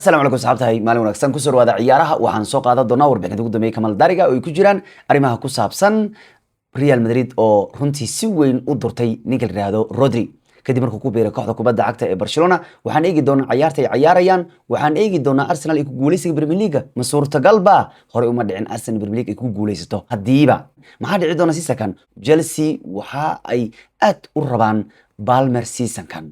السلام عليكم صاحبتي maalin wanaagsan ku soo wada ciyaaraha waxaan soo qaadan doonaa warbixinta ugu dambeeyay Kamal Dariga oo ay ku jiraan arrimaha ku saabsan Real Madrid oo runtii si weyn u durtay ninka la yiraahdo Rodri kadib markuu ku biiray kooxda kubadda cagta ee Barcelona waxaan eegi doonaa ciyaarta ay ciyaarayaan waxaan eegi doonaa Arsenal ay ku guuleysiga Premier League ma suurtagal ba hore uma dhicin Arsenal Premier League ay ku guuleysato hadiiba maxaa dhici doona season-kan Chelsea waxa ay aad u rabaan Palmer season-kan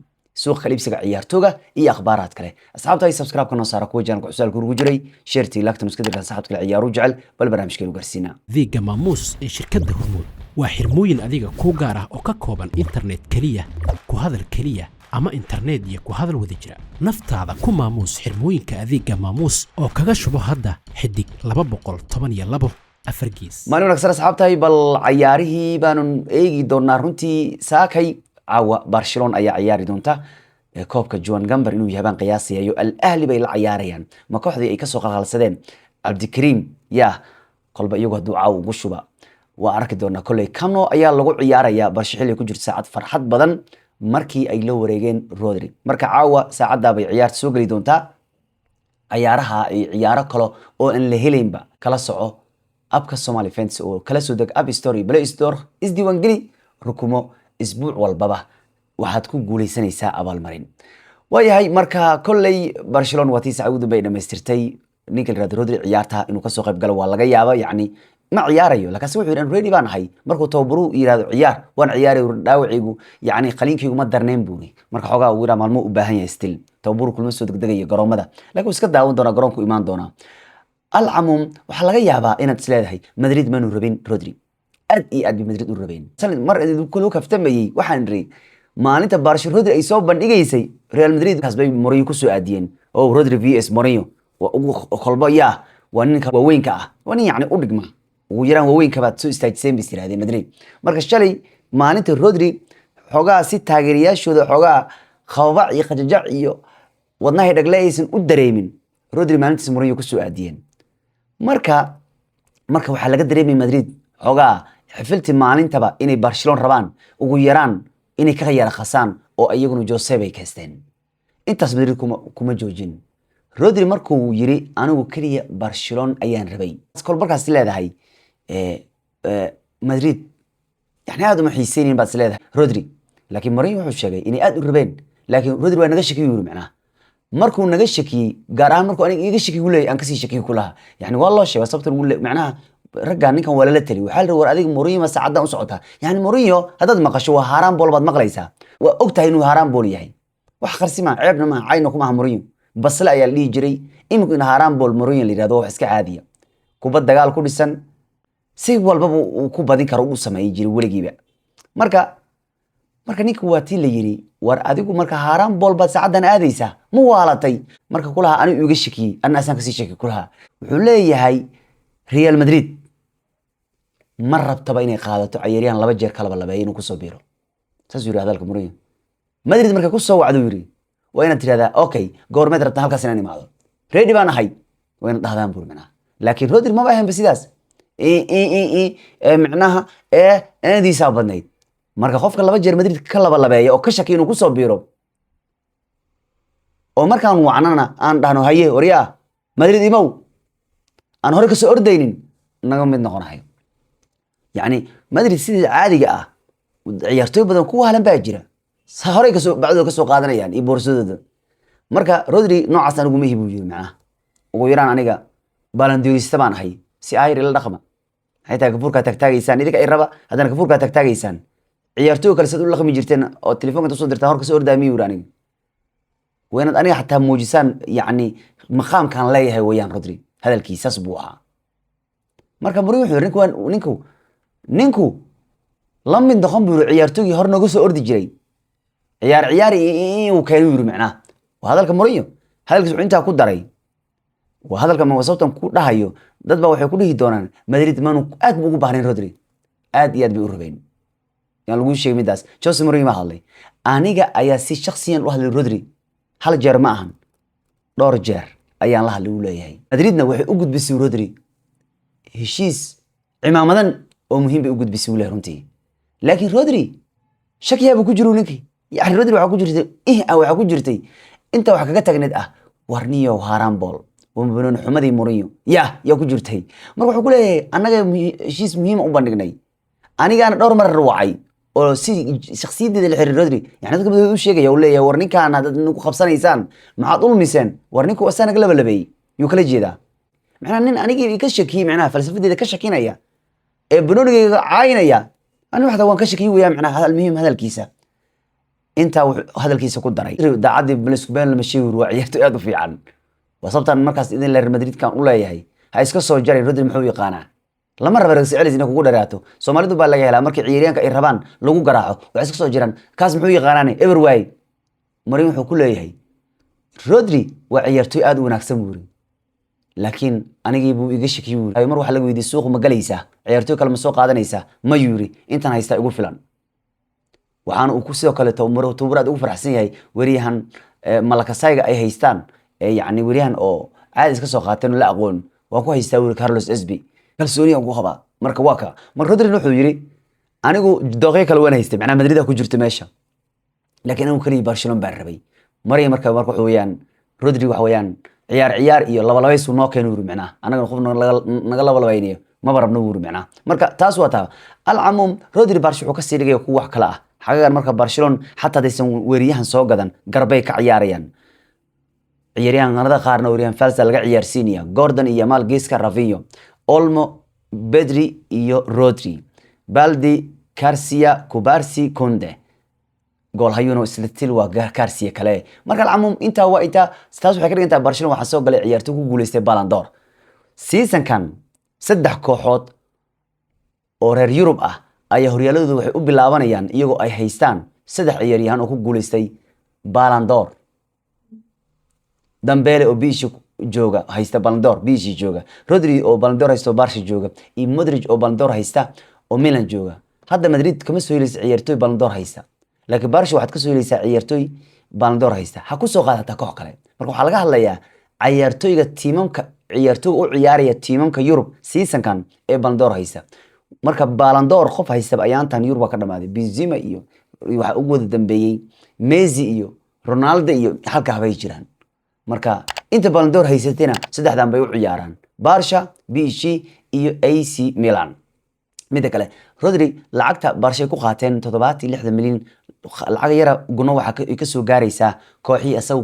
suuq khalibsiga ciyaartooga iyo akhbaaraad kale asxaabta ay subscribe kana saara kuwa channel cusub ku jiray shirti lagtan iska dirka asxaabta kale ciyaaru jecel bal barnaamijkeenu gaarsiina adeega maamuus ee shirkadda hormuud waa xirmooyin adiga ku gaar ah oo ka kooban internet kaliya ku hadal kaliya ama internet iyo ku hadal wada jira naftaada ku maamuus xirmooyinka adeega maamuus oo kaga shubo hadda xidig 212 afargiis maalin wanaagsan asxaabta bal ciyaarihii baanu eegi doonaa runtii saakay عوا برشلونة أي عياري دونتا كوبك جوان جامبر إنه يهبان قياسي يو الأهلي بيل عياريان ما كوحدي أي كسوق الغالسدين عبد الكريم يا قلب يوجد دعاء وشوبا وأركض دونا كله كانوا أي لغو عيارة يا برشلونة كجر ساعات فرحات بدن مركي أي لو ريجين رودري مركا عوا ساعات دا بعيار سوق لي دونتا عيارها عيارة كله أو إن لهيلين با كلا سعو أبكا الصومالي فينس أو كلا سودك أب ستوري بلا ستور إس ديوان جلي ركومو اسبوع والبابا waxaad ku guuleysanaysaa abaalmarin waayahay marka kulay Barcelona watii sacuud bay dhameystirtay ninka Rodri ciyaarta inuu ka soo qayb galo waa laga yaabaa yani ma ciyaarayo laakiin wuxuu yiraan ready baan ahay markuu tababaru yiraahdo ciyaar waan ciyaaray dhaawicigu yani qalinkii uma darneen buuni marka xogaa uu yiraahdo maalmo u baahan yahay still tababaru kulma soo degdegay garoomada laakiin iska daawan doona garoonku imaan doona alcamum waxa laga yaabaa inaad isleedahay Madrid ma nu rabin Rodri aad iyo aad Madrid u rabeen sanad mar kullu kaftamayay waxaan ri maalinta Barcelona Rodri ay soo bandhigaysay Real Madrid kasbay Mourinho ku soo aadiyeen oo Rodri vs Mourinho ugu qolba yaa waa ninka waaweynka ah wani yani u dhigma ugu yaraan waaweynka baad soo istaajiseen bisiraadeen Madrid marka shalay maalinta Rodri xogaa si taageerayaashooda xogaa qabac iyo qajajac iyo wadnaha dhaglaysan u dareemin Rodri maalinta Mourinho ku soo aadiyeen marka waxa laga dareemay Madrid xogaa xifilti maalintaba inay Barcelona rabaan ugu yaraan inay ka yara khasaan oo ayaguna Jose bay kaysteen intaas Madrid kuma joojin Rodri markuu yiri anigu kaliya Barcelona ayaan rabay iskool markaas leedahay Madrid yani aad uma xiiseeyeen baad leedahay Rodri laakiin Mourinho wuxuu sheegay inay aad u rabeen laakiin Rodri waa naga shakiyay yiri macnaha markuu naga shakiyay gaar ahaan markuu aniga iga shakiyay leeyahay aan ka sii shakiyay kulaha yani waa loo sheegay sababta macnaha ragga ninkan wala la tali waxa la war adiga Mourinho saacada u socota yani Mourinho hadad maqasho waa haraan bool baad maqlaysaa waa ogtahay inuu haraan bool yahay wax qarsima ceebna ma ayna kuma Mourinho bas la ayaa dhigi jiray imku in haraan bool Mourinho la yiraahdo wax iska caadiya kubad dagaal ku dhisan si walba uu ku badin karo uu sameeyay jiray waligiiba marka ninka waa tii la yiri war adigu marka haraan bool baad saacadan aadaysa ma waalatay marka kulaha anigu iga shakiyay anaasan ka sii shakiyay kulaha wuxuu leeyahay Real Madrid ma rabtaba inay qaadato ciyaaryahan laba jeer kala labeeyay inuu ku soo biiro taas yiri hadalka Mourinho Madrid markay ku soo wacdo yiri waa inaad tiraahdaa okay goormeed rabtaa halkaas inaan imaado ready baan ahay waa inaad dhahdaan burmana laakiin Rodri ma baahan basidaas macnaha eediisa badnayd marka qofka laba jeer Madrid ka labeeyay oo ka shaki inuu ku soo biiro oo markaan wacnana aan dhahno haye wariya Madrid imow aan hore ka soo ordaynin naga mid noqonahay يعني Madrid sidii caadiga ah ciyaartooy badan ku halan baa jira hore ka soo bacdo ka soo qaadanayaan iyo boorsadooda marka Rodri noocaas anigu ma hibu yiri macna ugu yaraan aniga balandiirista baan ahay si ay la dhaqma hayta gafurka tagtaagaysan idinka ay raba hadana gafurka tagtaagaysan ciyaartooy kale sidoo la qami jirteen oo telefoonka soo dirtaan hore ka soo ordaamay yiri aniga weenad aniga xataa muujisan yani maqaamkan leeyahay wayaan Rodri hadalkiisas buu ahaa marka Mourinho wuxuu ninku lamid noqon buu ciyaartooyii hor nooga soo ordi jiray ciyaar uu keenay yiri macna waa hadalka Mourinho hadalkiisu inta ku daray waa hadalka ma wasabtan ku dhahayo dad ba waxay ku dhihi doonaan Madrid maanu aad ugu baahneen Rodri aad iyo aad bay u rabeen yan lagu sheegay midaas Jose Mourinho ma hadlay aniga ayaa si shakhsiyan u hadlay Rodri hal jeer ma ahan dhowr jeer ayaan la hadlay u leeyahay Madridna waxay u gudbisay Rodri heshiis cimaamadan oo muhiim bay u gudbisay leeyahay runtii laakiin Rodri shakiyaaba ku jiro ninkii yani Rodri waxa ku jirtay waxa ku jirtay inta wax kaga tagneed ah warniyo harambol ومبنون حمدي مورينيو يا كجرتي marka wuxuu ku leeyahay anaga heshiis muhiim u bandhignay aniga dhowr mar ruwacay oo si shakhsiyadeeda la xiriir Rodri yani dadka uu sheegay uu leeyahay war ninkaan dad ku qabsanaysaan maxaad ulmiseen war ninku asana galaba labay yu kala jeeda macna nin aniga ka shakiyay macna falsafadeeda ka shakinaya ee banooniga caayinaya aniga waxa waan ka shakiyay weeyaan macna hadal muhiim hadalkiisa inta hadalkiisa ku daray daacadii Blisbane lama sheegay waa ciyaarto aad u fiican وصبتان مركز إذن لريال مدريد كان أولا يهي هاي اسكو سو جاري رودري محو يقانا لما ربا رقصي علي زينكو قدراتو سومالي دو بالا يهلا مركي عيريان كإرهبان لغو قراعو وعسكو سو جيران كاس محو يقاناني إبر واي مريم محو كله يهي رودري وعيارتو آدو وناكسن بوري لكن أنا جيبو يقشك يوري هاي مروح لقو يدي السوق مقاليسا عيارتو كالما سوق عادانيسا ما يوري انتان هايستا يقول فلان وحان وكوسيو كالتو مرو توبراد او فرحسين هاي وريهان ملكا سايقا اي هايستان يعني وريهان او عادي iska soo qaateen la aqoon waa ku haystaa wiri Carlos SB kalsooni ugu qaba marka waa ka Rodri wuxuu yiri anigu doqey kale waan haystay macna Madrid ku jirto meesha laakiin anigu kaliya Barcelona baan rabay marka wuxuu weeyaan Rodri waxa weeyaan ciyaar iyo laba isku noo keenay wiri macna anaga qof naga laba waynayo ma barabno wiri macna marka taas waa taa al-amum Rodri Barcelona wuxuu ka sii dhigay ku wax kala ah xaqiiqan marka Barcelona hatta aysan wariyahan soo gadan garbay ka ciyaarayaan عياريان غندا قارنا وريان فالسا لغا عيارسينيا غوردن iyo Yamal geeska Rafinho Olmo Pedri iyo Rodri Baldi Garcia Kubarsi Konde gool hayuno isla waa Garcia kale marka alcamum inta waa inta taas waxay ka dhigantaa Barcelona waxa soo galay ciyaartu ku guuleystay Ballon d'Or season kan saddex kooxood oo reer Yurub ah ayaa horyaaladooda waxay u bilaabanayaan iyagoo ay haystaan saddex ciyaaryahan oo ku guuleystay Ballon d'Or Dembele oo biishi jooga haysta Ballon d'Or biishi jooga Rodri oo Ballon d'Or haysta Barca jooga iyo Modric oo Ballon d'Or haysta oo Milan jooga hadda Madrid kama soo helaysa ciyaartoy Ballon d'Or haysta laakiin Barca waxaad ka soo helaysaa ciyaartoy Ballon d'Or haysta ha ku soo qaadata koox kale marka waxa laga hadlayaa ciyaartoyga tiimamka ciyaartoy u ciyaaraya tiimamka Yurub season kan ee Ballon d'Or haysta marka Ballon d'Or qof haysta ayaantan Yurub ka dhamaaday Benzema iyo waxa ugu wada dambeeyay Messi iyo Ronaldo iyo halka habay jiraan marka inta Ballon d'Or haysatina saddexdan bay u ciyaaraan Barca PSG iyo AC Milan mid kale Rodri lacagta Barca ku qaateen 76 milyan lacag yara guno waxa ka soo gaaraysa kooxii asaw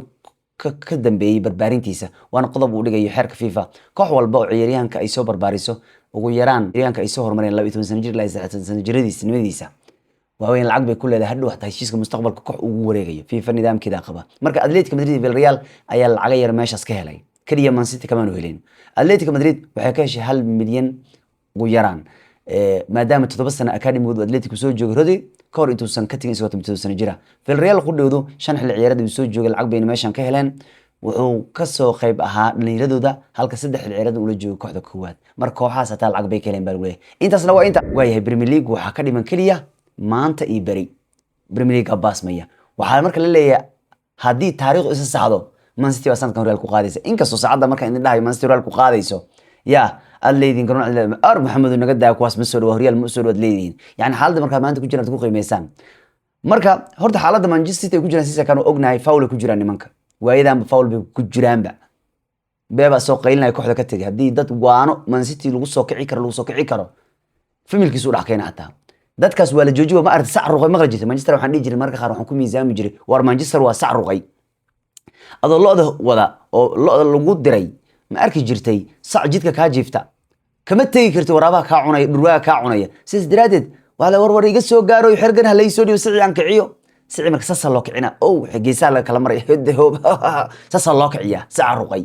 ka dambeeyay barbaarintiisa waana qodob uu dhigayo xeerka FIFA koox walba oo ciyaaryahanka ay soo barbaariso ugu yaraan ciyaaryahanka ay soo hormareen 12 sano jir ilaa 13 sano jiradiisa وهوين العقبة كلها ده هدو حتى هيشيسك مستقبل كوح ووريجي في نظام كده قبا مركز أتلتيكو مدريد في الريال أي العقير ماشي سكهلي كريا مان سيتي كمان وهلين أتلتيكو مدريد وحكاش هل مليون غيران ما دام تتبص أنا أكاديمي ود أتلتيكو سوق جوج رودي كور إنتو سن كتير سوات متو سن جرا في الريال خد ودو شنح العيارات بسوق جوج العقبة ماشي كهلان وكسو خيب أها نيردو ده هل كسدح العيارات ولا جوج كحدة كوات مركو حاسة العقبة كهلان بالوله أنت سلوا أنت ويا بريمير ليج وحكادي من كليا maanta ii bari Premier League abaasmaya waxa marka la leeyahay hadii taariikh isa saxdo Man City waa sanadkan Real ku qaadaysa inkastoo saacada marka in dhahay Man City Real ku qaadayso ya alleedin garoon ar Maxamed naga daa kuwaas ma soo dhaw Real ma soo dhaw leedin yani xaaladda marka maanta ku jiraan ku qiimeeysan marka horta xaaladda Manchester City ku jiraan sida kan ognahay foul ku jiraan nimanka waayadan foul bay ku jiraanba beeba soo qeylnay kooxda ka tagay hadii dad waano Man City lagu soo kici karo familkiisu dhaxkayna hataa dadkaas waa la joojiyo ma aragtay sac ruqay maqal jirtay Manchester waxaan dhigi jiray marka qaar waxaan ku miisaami jiray war Manchester waa sac ruqay adoo looda wada oo looda lagu diray ma arki jirtay sac jidka ka jiifta kama tagi kartay waraabaha ka cunay dhurwaa ka cunaya sidaas daraadeed waa la warwar iga soo gaaro xirgan halay soo dhiyo sicii aan kiciyo sicii marka sasa loo kicina oo xigeysa la kala maray hiddo sasa loo kiciya sac ruqay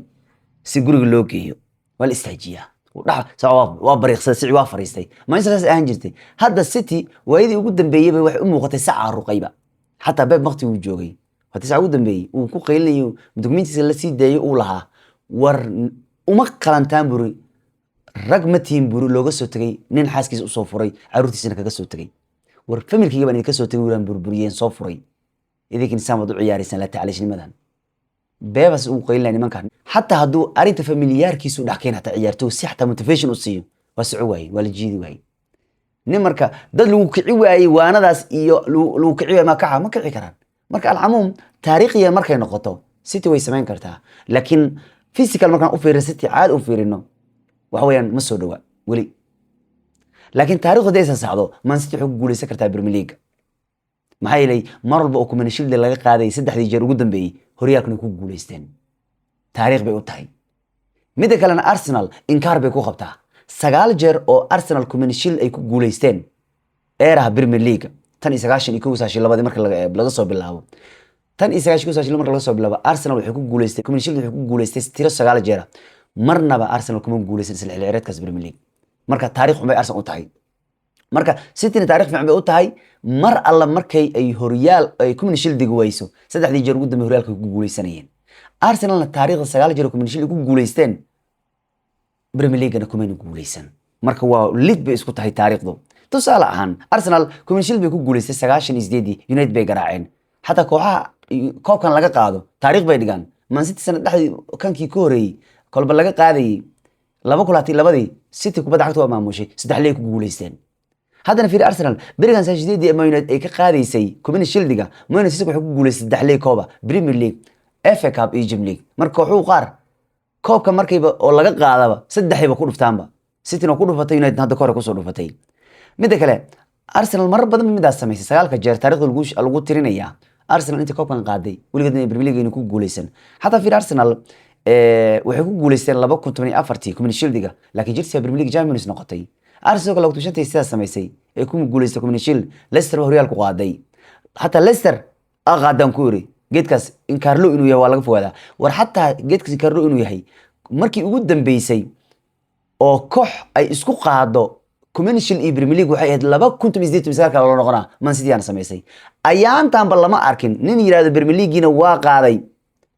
si guriga loo geeyo wal istaajiya وده سواء وبريق سعي وافريستي ما يصير أهنجرتي هذا السيتي وهذه وجود دنبيه بيوح أمه قت ساعة رقيبة حتى باب مختي وجوجي هتسعى وجود دنبيه وكوك يلي دوكمنتي اللي ده يقولها ومقلن تامبري رقم تيمبري لوجا سوتري نين حاسكيس صفري عروتي سنة كجا سوتري ورفمل كي يبني كسوتري وران بربريين صفري إذا كان سام وضع عياري سنة لا تعليش المدن بس وقيل لنا كان حتى هدو أريد فاميليار كيسو دحكين حتى عيارتو سي حتى موتيفيشن وسيو وسعوي ولا جيدي واي نمركا دad lagu kici waayay waanadaas iyo lagu kici ma kaca ma kici karaan marka alcamum taariikhiyan markay noqoto city way samayn kartaa laakiin physical markaan u fiirino city caad u fiirino waxa weeyaan ma soo dhawa weli laakiin taariikhda aysan saxdo man city wuxuu ku guuleysan kartaa Premier League maxaa yeelay mar walba oo Community Shield laga qaaday saddexdii jeer ugu dambeeyay horyaalkan ku guuleysteen taariikh bay u tahay mid kalena Arsenal inkaar bay ku qabtaa 9 jeer oo Arsenal Community Shield ay ku guuleysteen eeraha Premier League tan 1992 marka laga soo bilaabo tan 1992 marka laga soo bilaabo Arsenal waxay ku guuleystay Community Shield waxay ku guuleystay tiro 9 jeer marnaba Arsenal kuma guuleysan isla xilciyaareedkaas Premier League marka taariikh xumay Arsenal u tahay marka City taariikh fiican bay u tahay mar alla markay ay horyaal ay Community Shield wayso saddexdii jeer ugu dambeeyay horyaalka ku guuleysanayeen Arsenal taariikhda 9 jeer Community Shield ku guuleysteen Premier League kuma guuleysan marka waa lid bay isku tahay taariikhdu tusaale ahaan Arsenal Community Shield bay ku guuleystay 98 United bay garaaceen hatta kooxaha koobkan laga qaado taariikh bay dhigaan Man City sanad dhaxdii kankii ka horeeyay kolba laga qaaday 2022 City kubadda cagta waa maamushay 3 leey ku guuleysteen haddana fiir Arsenal berigan saashideedii Man United ay ka qaadaysay Community Shield-ga Man United waxay ku guuleystay 3 leey kooba Premier League FA Cup iyo Champions League marka wuxuu qaar koobka markayba oo laga qaadaba 3 ba ku dhuftaanba City ku dhufatay United hadda kore ku soo dhufatay mid kale Arsenal mar badan midaas sameysay 9 jeer taariikhda lagu tirinaya Arsenal inta koobkan qaaday waligeed Premier League inuu ku guuleysan hatta fiir Arsenal waxay ku guuleysteen 2014 Community Shield-ga laakiin Chelsea Premier League Champions noqotay Arsenal kala waqti shantay sidaas sameysay ee ku guuleystay Community Shield Leicester horyal ku qaaday hatta Leicester aqaadan ku yiri geedkaas in Carlo inuu yahay waa laga fogaadaa war hatta geedkaas Carlo inuu yahay markii ugu dambeysay oo koox ay isku qaado Community Shield iyo Premier League waxay ahayd 2018 kala noqonaa Man City aan sameysay ayaantan bal lama arkin nin yiraahdo Premier League-na waa qaaday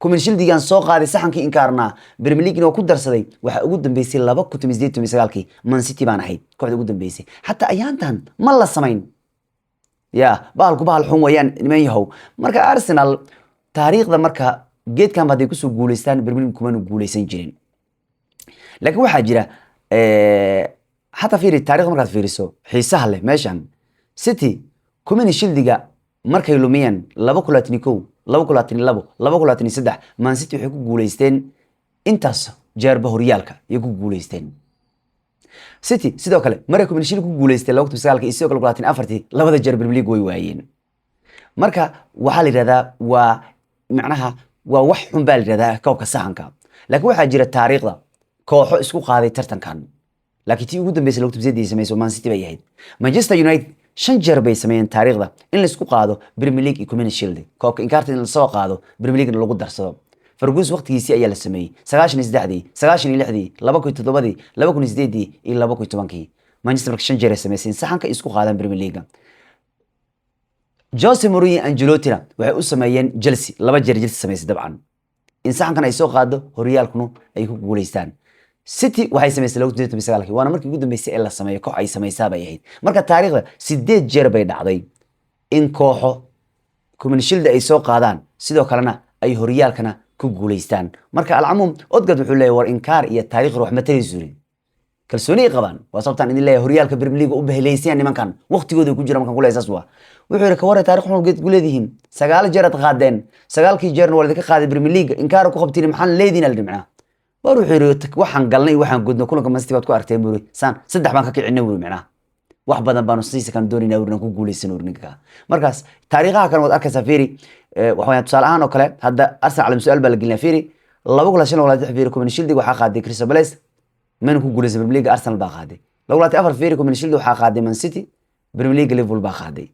Community Shield-gan soo qaaday saxankii inkaarna Premier League-na ku darsaday waxa ugu dambeysay 2018 Man City baan ahayd kooxda ugu dambeysay hatta ayaantan ma la sameyn ya baalku baal xun wayaan niman yahow marka Arsenal taariikhda marka geedkan baad ku soo guuleystaan Premier League kuma guuleysan jirin laakiin waxa jira hatta fiiri taariikhda markaad fiiriso xiisaha leh meeshan City Community Shield-ga markay lumiyeen 2021 2022 Man City waxay ku guuleysteen intaas jeerba horyaalka iyo ku guuleysteen City sidoo kale markay Community Shield ku guuleystay 2019 iyo 2024 labada jeer Premier League way waayeen marka waxa la yiraahdaa waa macnaha waa wax xun baa la yiraahdaa koobka sahanka laakiin waxa jira taariikhda kooxo isku qaaday tartankan laakiin tii ugu dambeysay 2018 sameeyay Man City bay ahayd Manchester United 5 jeer bay sameeyeen taariikhda in la isku qaado Premier League iyo Community Shield koobka inkaarta in la soo qaado Premier League lagu darsado Ferguson waqtigiisii ayaa la sameeyay 93 96 2007 2008 iyo 2010 Manchester 5 jeer sameeyeen saxanka isku qaadan Premier League Jose Mourinho Ancelotti waxay u sameeyeen Chelsea 2 jeer Chelsea sameeyay dabcan in saxankan ay soo qaado horyaalkuna ay ku guuleystaan City waxay sameysay 2019 waana markii ugu dambeysay ee la sameeyo koox ay sameysay bay ahayd marka taariikhda 8 jeer bay dhacday in kooxo Community Shield ay soo qaadaan sidoo kalena ay horyaalkana ku guuleystaan marka alcamum odgad wuxuu leeyahay war inkaar iyo taariikh ruux ma tariisurin kalsooni qaban waa sababtan idin leeyahay horyaalka Premier League u bahleysayaan nimankan waqtigooda ku jira markan ku leeyahay waa wuxuu yiri ka war taariikh xun geed guleedihiin 9 jeer aad qaadeen 9kii jeerna wala ka qaaday Premier League inkaar ku qabtiin maxaan leedina la dhimcaa war wuxuu yiri waxaan galnay waxaan gudno kulanka Man City baad ku aragteen buri san saddex baan ka kicinay buri macnaa wax badan baan siisa kan doonina urna ku guuleysan urninka markaas taariikhaha kan wad arkaysa fiiri waxaan tusaale ahaan oo kale hadda Arsenal calaam su'aal baa la gelina fiiri 2026 fiiri Community Shield waxa qaaday Crystal Palace man ku guuleysan Premier League Arsenal baa qaaday 2024 fiiri Community Shield waxa qaaday Man City Premier League Liverpool baa qaaday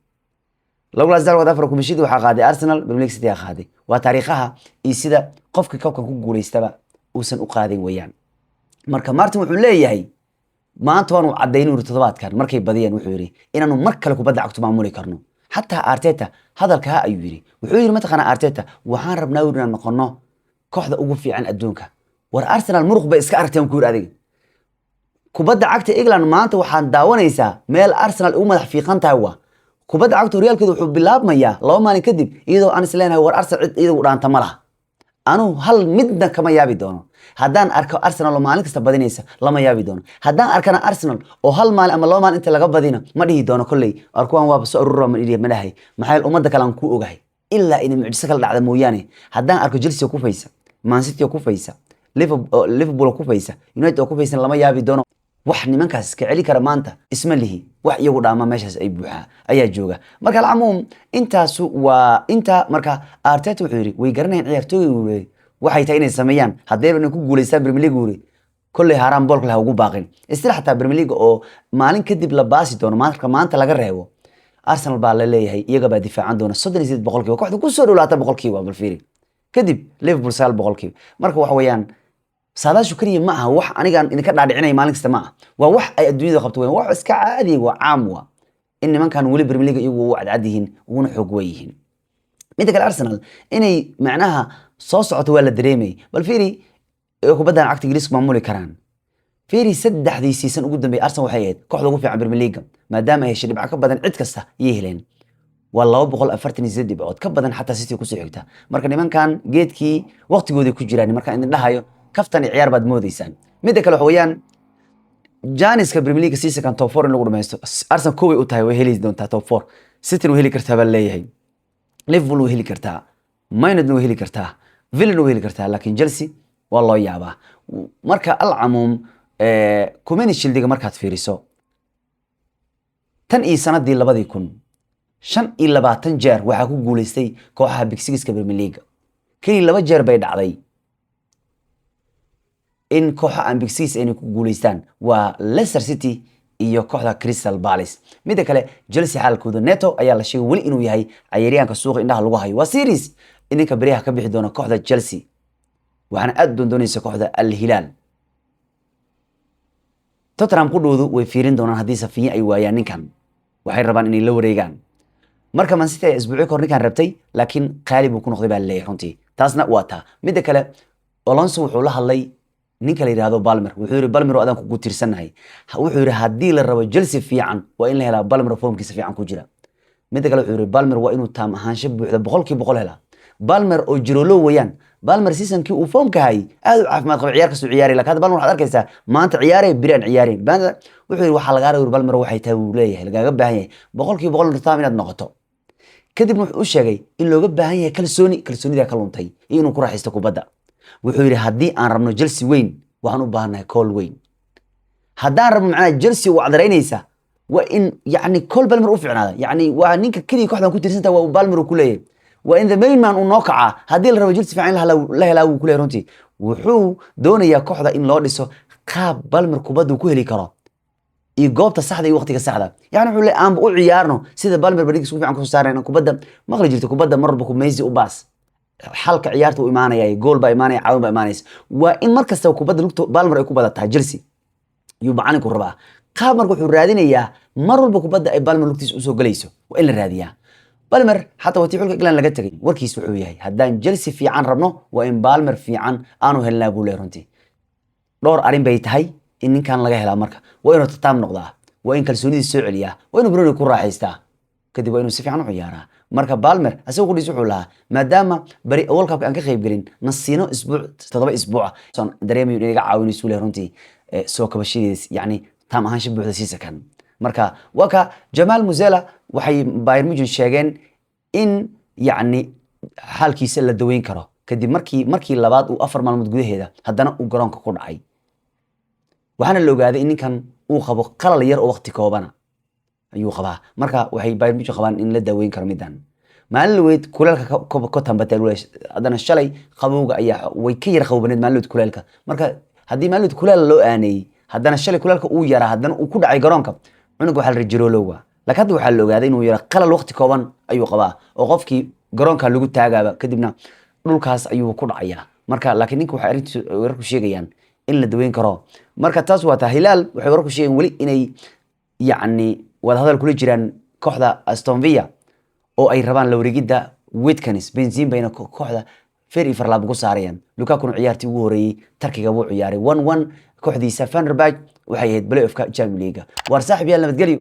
2024 Community Shield waxa qaaday Arsenal Premier League City qaaday waa taariikhaha iyo sida qofka koobkan ku guuleystaba uusan u qaadin wayaan marka Martin wuxuu leeyahay maanta waanu cadeyn uu toddobaadkan markay badiyeen wuxuu yiri inaanu mar kale ku badda cagto maamuli karno hatta Arteta hadalka ayuu yiri wuxuu yiri mataqana Arteta waxaan rabnaa inaan noqono kooxda ugu fiican adduunka war Arsenal muruq bay iska aragteen ku yiri adiga kubadda cagta England maanta waxaan daawanaysaa meel Arsenal u madax fiiqan tahay waa kubadda cagta horyaalkeedu wuxuu bilaabmayaa 2 maalin kadib iyadoo aan isleenahay war Arsenal cid iyadu dhaanta malaha anu hal midna kama yaabi doono haddaan arko Arsenal oo maalin kasta badinaysa lama yaabi doono haddaan arkana Arsenal oo hal maalin ama 2 maalin inta laga badina ma dhihi doono kulay arkuwan waa soo ururo ma dhahay maxay umada kale aan ku ogahay ilaa in mucjiso kala dhacda mooyaane haddaan arko Chelsea ku faysa Man City ku faysa Liverpool ku faysa United ku faysa lama yaabi doono wax nimankaas ka celi kara maanta isma lihi wax iyagu dhaama meeshaas ay buuxa ayaa jooga marka alcumuum intaas waa inta marka Arteta wuxuu yiri way garanayaan ciyaartooygu waxay tahay inay sameeyaan haddii ay ku guuleystaan Premier League كل هرم بولك له وجو باقين استراحة بريمير ليج أو مالين كدب لباسي دون ما أنت لقى رهو أرسنال بالله هي يجب دفاع عندنا الصدر يزيد بقولك وقعد كل سر ولا تبقولك بالفيري كدب ليفربول سال بقولك مركو حويان صلاة شكرية معها وح أنا كان إن كان على عيني مالك استماع ووح الدنيا ذا خبطوين وح اسكع عادي وعاموة إن من كان ولي بريمير ليج يجوا وعد عاديهن ونحقويهن ميتك الأرسنال إني معناها صوصعة ولا دريمي بالفيري kubaddan cagta Ingiriiska maamuli karaan fiiri saddexdii season ugu dambeeyay Arsenal waxay ahayd kooxda ugu fiican Premier League maadaama ay heshay dhibco ka badan cid kasta ay heleen waa 248 dhibcood ka badan xataa City ku soo xigta marka nimankan geedkii waqtigoodii ku jiraan marka idin dhahayo kaftan ciyaar baad moodeysaan mid kale waxa weeyaan Janiska Premier League season kan top 4 in lagu dhameysto Arsenal kooway u tahay way heli doontaa top 4 City way heli kartaa bal leeyahay Liverpool way heli kartaa Man United way heli kartaa Villa way heli kartaa laakiin Chelsea والله يابا مركا العموم كومين الشيلديغا مركا تفيريسو تن اي سنة دي لبادي يكون شن اي لباتن جير وحاكو قوليستي كوحا بيكسيكس كبرمي ليغا كيني لبا جير بايد علي ان كوحا ان بيكسيكس اني قوليستان وليستر سيتي iyo kooxda Crystal Palace mid kale Chelsea xaalkooda Neto ayaa la sheegay wali inuu yahay ciyaaryahanka suuqa indhaha lagu hayo waa series inka bariyaha ka bixi doona kooxda Chelsea waxaan aad doonaysa kooxda Al Hilal Tottenham ku dhowdo way fiirin doonaan hadii safiin ay waayaan ninkan waxay rabaan inay la wareegaan marka Man City isbuuci kor ninkan rabtay laakiin qaalib uu ku noqday baa leeyahay runtii taasna waa taa mid kale Alonso wuxuu la hadlay ninka la yiraahdo Palmer wuxuu yiri Palmer oo adan ku tiirsanahay wuxuu yiri hadii la rabo Chelsea fiican waa in la helaa Palmer formkiisa fiican ku jira mid kale wuxuu yiri Palmer waa inuu taam ahaansho buuxda 100% helaa Palmer oo jirolo wayaan Palmer season-kii uu foom ka hay aad u caafimaad qaba ciyaar ka soo ciyaari laakiin Palmer waxaad arkaysaa maanta ciyaarey biraan ciyaareen banda wuxuu yiri waxa laga rabaa Palmer waxay tahay uu leeyahay lagaga baahan yahay 100% ritaam inaad noqoto kadib wuxuu sheegay in looga baahan yahay kalsoonida ka luntay inuu ku raaxaysto kubadda wuxuu yiri hadii aan rabno Chelsea weyn waxaan u baahanahay kool weyn haddaan rabno macna Chelsea oo cadaraynaysa waa in yani kool Palmer u fiicnaada yani waa ninka kaliya kooxdan ku tiirsantaa waa Palmer ku leeyahay وإن ذا مين مان ونقعة هذه اللي رجلت في عين لها وكله رنتي وحو دون يا كحدة إن لارسو قاب بالمر كوباد وكله كرا يجاب تصحدي وقتك السعدة يعني حول أم بقول عيارنا سيد بالمر بديك سوي عنكم سعرنا كوباد ما غير كوباد مر بكم ميزي وباس حلقة عيارته إيمانه يا جول بإيمانه عاون بإيمانه وإن مركز تو كوباد لقطة بالمر كوباد تهجرسي يبقى عنك الربع قاب مركو حرادين إياه مر بكوباد أي بالمر لقطة أسوق جليسه وإلا الرادية بالمر حتى وتيحول كلان لقى تجي وركيس وحوياه هدان جلسي في عن ربنا وإن بالمر في عن أنو هلا بوله رنتي دور أرين بيت هاي إن كان لقى هلا مركا وإنه تتام نقضاه وإن كالسوني السعودية وإنه بروني يكون راح يستا كده وإنه سفي عنه عيارة مركا بالمر أسوق لي سحولها ما دام بري أول كاب كان كخيب قرين نصينه أسبوع تضرب أسبوع صن دريم يرجع عاون يسوله رنتي سوق بشيء يعني تام هانش بوحدة سيسا كان marka waka Jamal Musiala waxay Bayern Munich sheegeen in yani xalkiisa la daweyn karo kadib markii labaad uu 4 maalmood gudaheeda haddana uu garoonka ku dhacay waxaana la ogaaday in ninkan uu qabo qalal yar oo waqti koobana ayuu qabaa marka waxay Bayern Munich qabaan in la daweyn karo midan maalin weyd kuleelka ka tambatay haddana shalay qabowga ayaa way ka yar qabowneed maalin weyd kuleelka marka haddii maalin weyd kuleel loo aanay haddana shalay kuleelka uu yaraa haddana uu ku dhacay garoonka عنق وحال رجلولوا لكن هذا وحال لو قاعدين ويرى قلل وقت كوبان أيو قباه وقفكي قرون كان لقول تاجا كدبنا نقول أيو كل عيا مركا لكن إنكوا حريت ويركوا شيء جيان إلا دوين كراه مركا تاسوا تهلال وحيركوا شيء ولي إني يعني وهذا الكل جيران كحدة أستون فيا أو أي ربان لو رجدا ويتكنس بنزين بين كحدة فري فرلاب قصاريان لوكاكو عيارتي ووري تركي جابو عياري 1-1 كحدي سفن رباج وحيد بلاي أفكار جام ليجا وارساحب يلا متقلي